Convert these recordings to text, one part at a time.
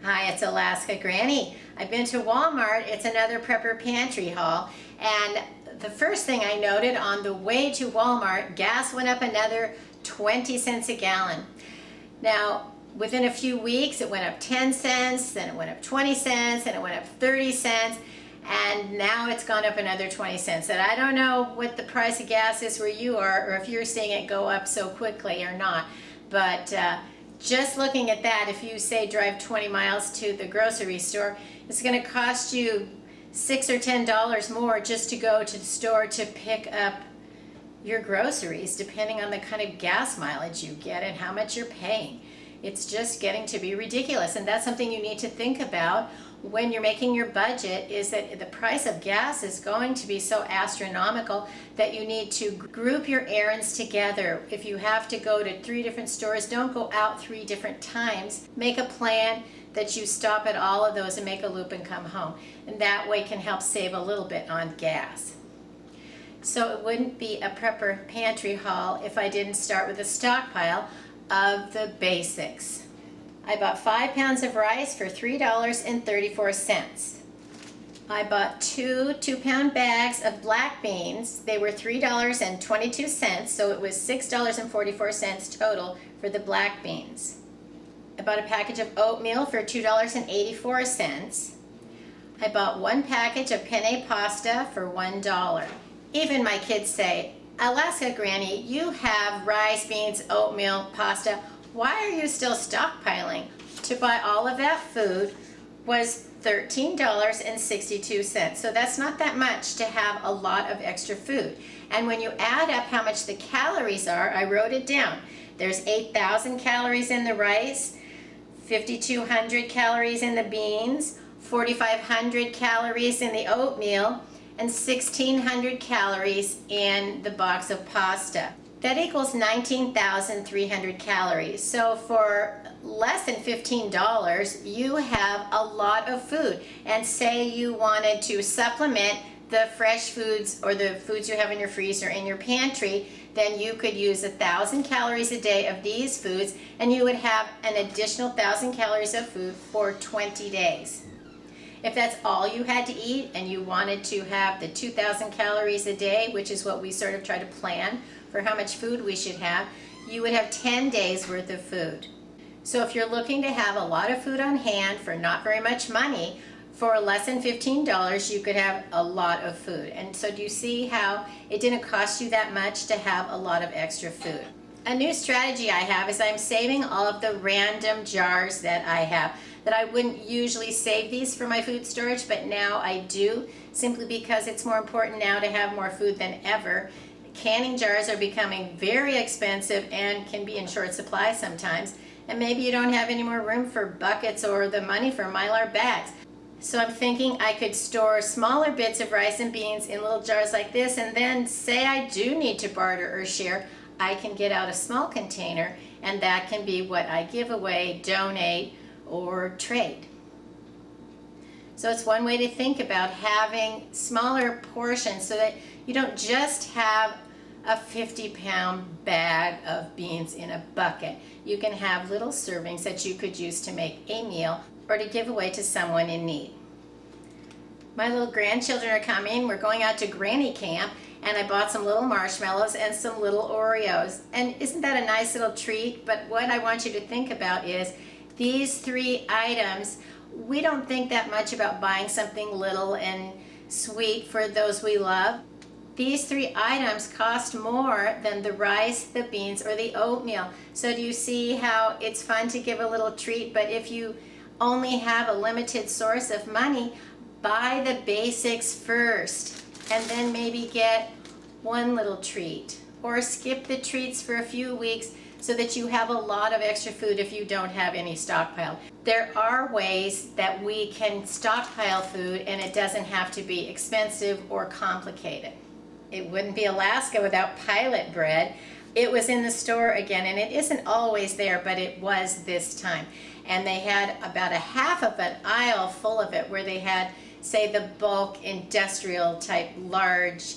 Hi, it's Alaska Granny. I've been to Walmart. It's another prepper pantry haul. And the first thing I noted on the way to Walmart, gas went up another 20 cents a gallon. Now, within a few weeks, it went up 10 cents, then it went up 20 cents, and it went up 30 cents, and now it's gone up another 20 cents. And I don't know what the price of gas is where you are, or if you're seeing it go up so quickly or not, but just looking at that, if you say drive 20 miles to the grocery store, it's going to cost you $6 or $10 more just to go to the store to pick up your groceries, depending on the kind of gas mileage you get and how much you're paying. It's just getting to be ridiculous, and that's something you need to think about when you're making your budget, is that the price of gas is going to be so astronomical that you need to group your errands together. If you have to go to 3 different stores, don't go out 3 different times. Make a plan that you stop at all of those and make a loop and come home, and that way can help save a little bit on gas. So it wouldn't be a prepper pantry haul if I didn't start with a stockpile of the basics. I bought 5 pounds of rice for $3.34. I bought 2 2-pound bags of black beans. They were $3.22, so it was $6.44 total for the black beans. I bought a package of oatmeal for $2.84. I bought 1 package of penne pasta for $1. Even my kids say, "Alaska Granny, you have rice, beans, oatmeal, pasta. Why are you still stockpiling?" To buy all of that food was $13.62. So that's not that much to have a lot of extra food. And when you add up how much the calories are, I wrote it down. There's 8,000 calories in the rice, 5,200 calories in the beans, 4,500 calories in the oatmeal, and 1,600 calories in the box of pasta. That equals 19,300 calories. So for less than $15, you have a lot of food. And say you wanted to supplement the fresh foods or the foods you have in your freezer in your pantry, then you could use 1,000 calories a day of these foods, and you would have an additional 1,000 calories of food for 20 days. If that's all you had to eat and you wanted to have the 2,000 calories a day, which is what we sort of try to plan for how much food we should have, you would have 10 days worth of food. So if you're looking to have a lot of food on hand for not very much money, for less than $15, you could have a lot of food. And so do you see how it didn't cost you that much to have a lot of extra food? A new strategy I have is I'm saving all of the random jars that I have. That I wouldn't usually save these for my food storage, but now I do, simply because it's more important now to have more food than ever. Canning jars are becoming very expensive and can be in short supply sometimes, and maybe you don't have any more room for buckets or the money for Mylar bags. So I'm thinking I could store smaller bits of rice and beans in little jars like this, and then say I do need to barter or share, I can get out a small container, and that can be what I give away, donate, or trade. So it's one way to think about having smaller portions so that you don't just have a 50-pound bag of beans in a bucket. You can have little servings that you could use to make a meal or to give away to someone in need. My little grandchildren are coming. We're going out to Granny Camp, and I bought some little marshmallows and some little Oreos. And isn't that a nice little treat? But what I want you to think about is these 3 items, we don't think that much about buying something little and sweet for those we love. These 3 items cost more than the rice, the beans, or the oatmeal. So do you see how it's fun to give a little treat? But if you only have a limited source of money, buy the basics first and then maybe get one little treat, or skip the treats for a few weeks so that you have a lot of extra food if you don't have any stockpile. There are ways that we can stockpile food, and it doesn't have to be expensive or complicated. It wouldn't be Alaska without pilot bread. It was in the store again, and it isn't always there, but it was this time. And they had about a half of an aisle full of it, where they had, say, the bulk industrial type large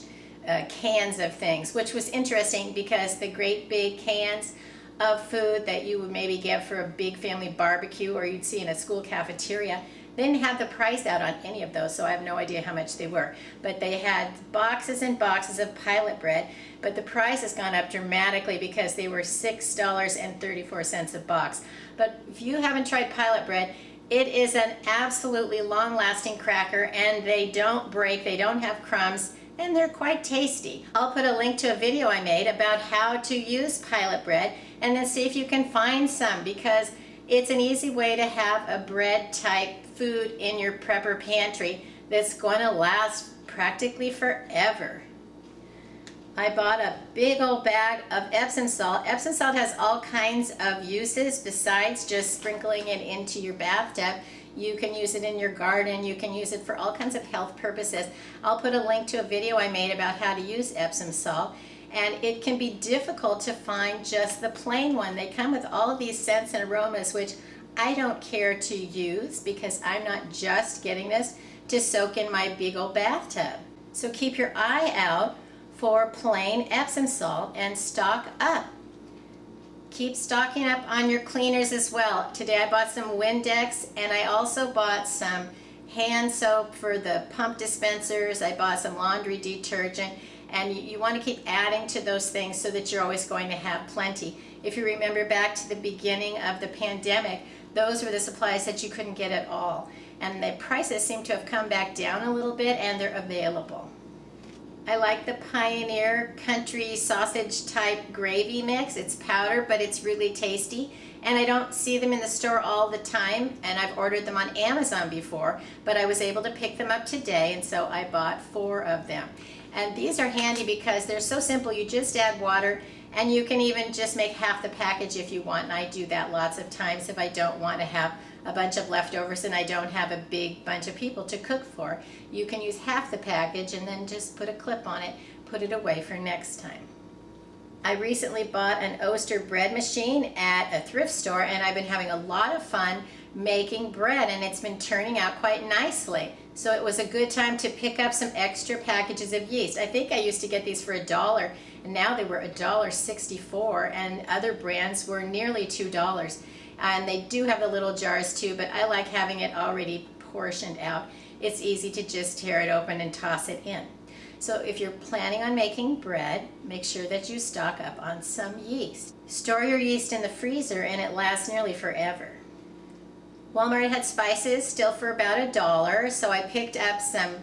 cans of things, which was interesting because the great big cans of food that you would maybe get for a big family barbecue or you'd see in a school cafeteria. They didn't have the price out on any of those, so I have no idea how much they were. But they had boxes and boxes of pilot bread, but the price has gone up dramatically because they were $6.34 a box. But if you haven't tried pilot bread, it is an absolutely long-lasting cracker, and they don't break, they don't have crumbs, and they're quite tasty. I'll put a link to a video I made about how to use pilot bread, and then see if you can find some, because it's an easy way to have a bread type food in your prepper pantry that's going to last practically forever. I bought a big old bag of Epsom salt. Epsom salt has all kinds of uses besides just sprinkling it into your bathtub. You can use it in your garden. You can use it for all kinds of health purposes. I'll put a link to a video I made about how to use Epsom salt. And it can be difficult to find just the plain one. They come with all of these scents and aromas, which I don't care to use because I'm not just getting this to soak in my big old bathtub. So keep your eye out for plain Epsom salt and stock up. Keep stocking up on your cleaners as well. Today I bought some Windex, and I also bought some hand soap for the pump dispensers. I bought some laundry detergent, and you want to keep adding to those things so that you're always going to have plenty. If you remember back to the beginning of the pandemic, those were the supplies that you couldn't get at all. And the prices seem to have come back down a little bit, and they're available. I like the Pioneer Country sausage type gravy mix. It's powder, but it's really tasty. And I don't see them in the store all the time, and I've ordered them on Amazon before, but I was able to pick them up today, and so I bought 4 of them. And these are handy because they're so simple. You just add water, and you can even just make half the package if you want, and I do that lots of times if I don't want to have a bunch of leftovers and I don't have a big bunch of people to cook for. You can use half the package and then just put a clip on it, put it away for next time. I recently bought an Oster bread machine at a thrift store, and I've been having a lot of fun making bread, and it's been turning out quite nicely. So it was a good time to pick up some extra packages of yeast. I think I used to get these for $1, and now they were $1.64, and other brands were nearly $2. And they do have the little jars too, but I like having it already portioned out. It's easy to just tear it open and toss it in. So if you're planning on making bread, make sure that you stock up on some yeast. Store your yeast in the freezer and it lasts nearly forever. Walmart had spices still for about $1, so I picked up some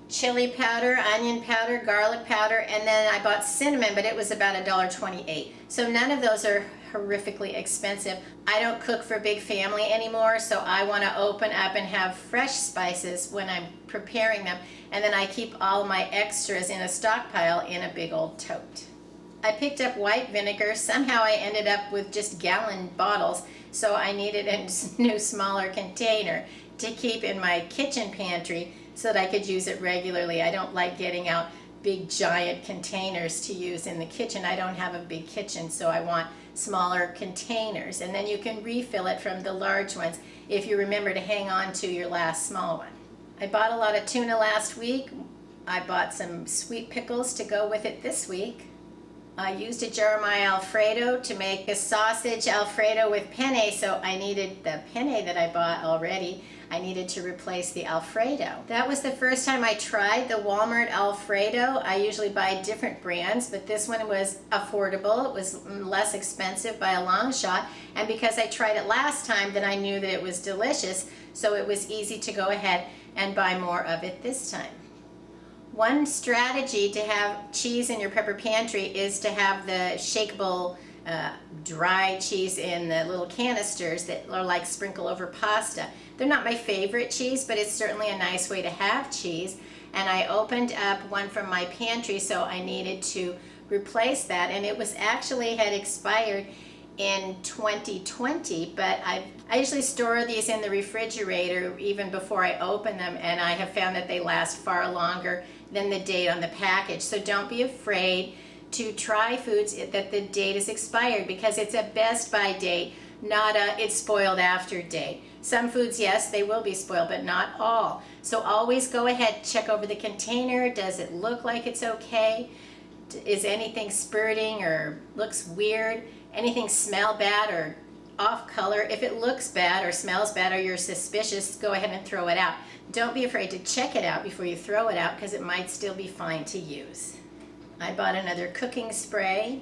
chili powder, onion powder, garlic powder, and then I bought cinnamon, but it was about $1.28. So none of those are horrifically expensive. I don't cook for a big family anymore, so I want to open up and have fresh spices when I'm preparing them, and then I keep all my extras in a stockpile in a big old tote. I picked up white vinegar. Somehow I ended up with just gallon bottles, so I needed a new smaller container to keep in my kitchen pantry so that I could use it regularly. I don't like getting out big giant containers to use in the kitchen. I don't have a big kitchen, so I want smaller containers, and then you can refill it from the large ones if you remember to hang on to your last small one. I bought a lot of tuna last week. I bought some sweet pickles to go with it this week. I used a jar of my alfredo to make a sausage alfredo with penne, so I needed the penne that I bought already. I needed to replace the alfredo. That was the first time I tried the Walmart alfredo. I usually buy different brands, but this one was affordable. It was less expensive by a long shot, and because I tried it last time, then I knew that it was delicious, so it was easy to go ahead and buy more of it this time. One strategy to have cheese in your prepper pantry is to have the shakeable dry cheese in the little canisters that are like sprinkle over pasta. They're not my favorite cheese, but it's certainly a nice way to have cheese. And I opened up one from my pantry, so I needed to replace that, and it was actually had expired in 2020, but I usually store these in the refrigerator even before I open them, and I have found that they last far longer than the date on the package. So don't be afraid to try foods that the date is expired, because it's a best by date, not a it's spoiled after date. Some foods, yes, they will be spoiled, but not all. So always go ahead, check over the container. Does it look like it's okay? Is anything spurting or looks weird? anything smell bad or off color. If it looks bad or smells bad or you're suspicious, go ahead and throw it out. Don't be afraid to check it out before you throw it out because it might still be fine to use. I bought another cooking spray.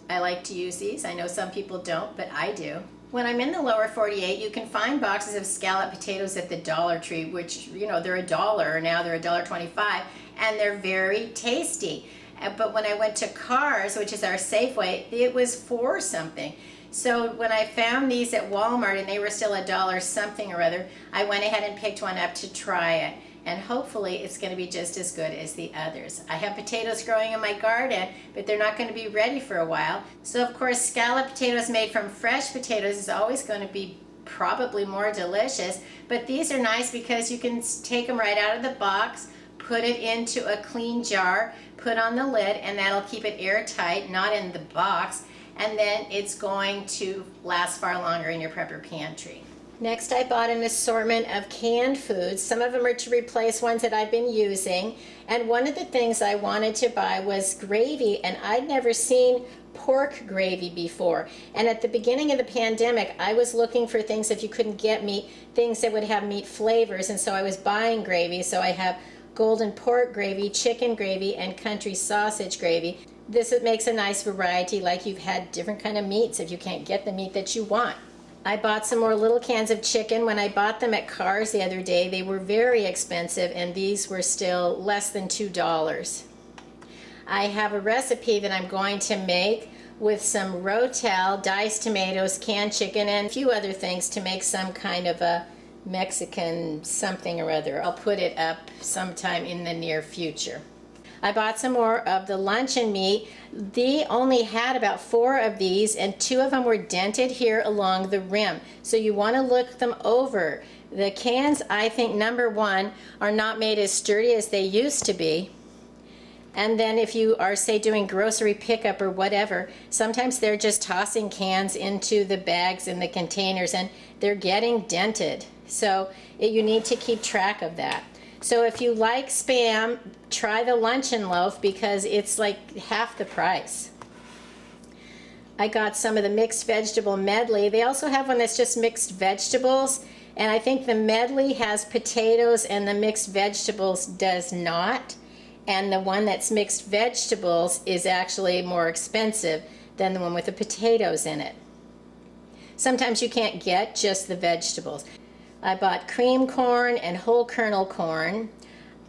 I like to use these. I know some people don't, but I do. When I'm in the lower 48, you can find boxes of scalloped potatoes at the Dollar Tree, which, you know, they're $1, now they're $1.25, and they're very tasty. But when I went to Cars, which is our Safeway, it was $4 something. So when I found these at Walmart and they were still $1 something or other, I went ahead and picked one up to try it. And hopefully it's going to be just as good as the others. I have potatoes growing in my garden, but they're not going to be ready for a while. So of course, scalloped potatoes made from fresh potatoes is always going to be probably more delicious. But these are nice because you can take them right out of the box, put it into a clean jar, put on the lid, and that'll keep it airtight, not in the box. And then it's going to last far longer in your prepper pantry. Next, I bought an assortment of canned foods. Some of them are to replace ones that I've been using. And one of the things I wanted to buy was gravy, and I'd never seen pork gravy before. And at the beginning of the pandemic, I was looking for things, if you couldn't get meat, things that would have meat flavors. And so I was buying gravy. So I have golden pork gravy, chicken gravy, and country sausage gravy. This makes a nice variety, like you've had different kind of meats if you can't get the meat that you want. I bought some more little cans of chicken. When I bought them at Cars the other day, they were very expensive, and these were still less than $2. I have a recipe that I'm going to make with some Rotel, diced tomatoes, canned chicken, and a few other things to make some kind of a Mexican something or other. I'll put it up sometime in the near future. I bought some more of the luncheon meat. They only had about 4 of these, and 2 of them were dented here along the rim. So you want to look them over. The cans, I think, number 1, are not made as sturdy as they used to be. And then if you are, say, doing grocery pickup or whatever, sometimes they're just tossing cans into the bags and the containers, and they're getting dented. So you need to keep track of that. So if you like Spam, try the luncheon loaf because it's like half the price. I got some of the mixed vegetable medley. They also have one that's just mixed vegetables, and I think the medley has potatoes and the mixed vegetables does not. And the one that's mixed vegetables is actually more expensive than the one with the potatoes in it. Sometimes you can't get just the vegetables. I bought cream corn and whole kernel corn.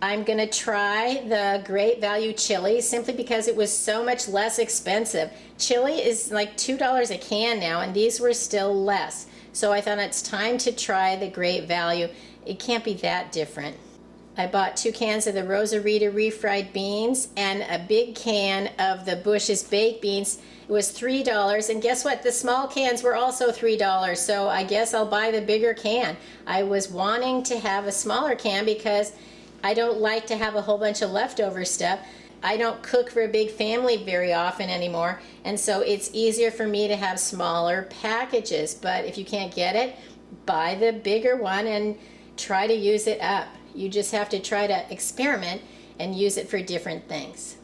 I'm going to try the Great Value chili simply because it was so much less expensive. Chili is like $2 a can now, and these were still less. So I thought it's time to try the Great Value. It can't be that different. I bought 2 cans of the Rosarita refried beans and a big can of the Bush's baked beans. It was $3, and guess what? The small cans were also $3, so I guess I'll buy the bigger can. I was wanting to have a smaller can because I don't like to have a whole bunch of leftover stuff. I don't cook for a big family very often anymore, and so it's easier for me to have smaller packages. But if you can't get it, buy the bigger one and try to use it up. You just have to try to experiment and use it for different things.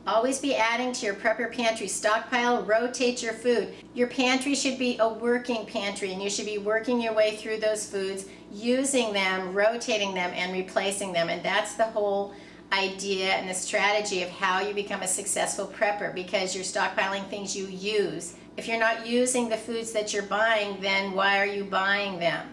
Always be adding to your prepper pantry stockpile. Rotate your food. Your pantry should be a working pantry, and you should be working your way through those foods, using them, rotating them, and replacing them. And that's the whole idea and the strategy of how you become a successful prepper, because you're stockpiling things you use. If you're not using the foods that you're buying, then why are you buying them?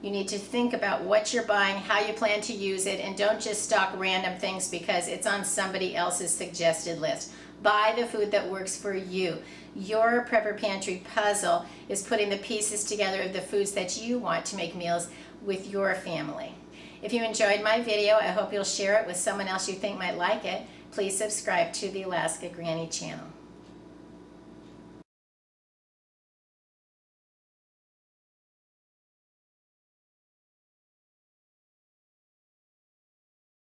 You need to think about what you're buying, how you plan to use it, and don't just stock random things because it's on somebody else's suggested list. Buy the food that works for you. Your prepper pantry puzzle is putting the pieces together of the foods that you want to make meals with your family. If you enjoyed my video, I hope you'll share it with someone else you think might like it. Please subscribe to the Alaska Granny channel.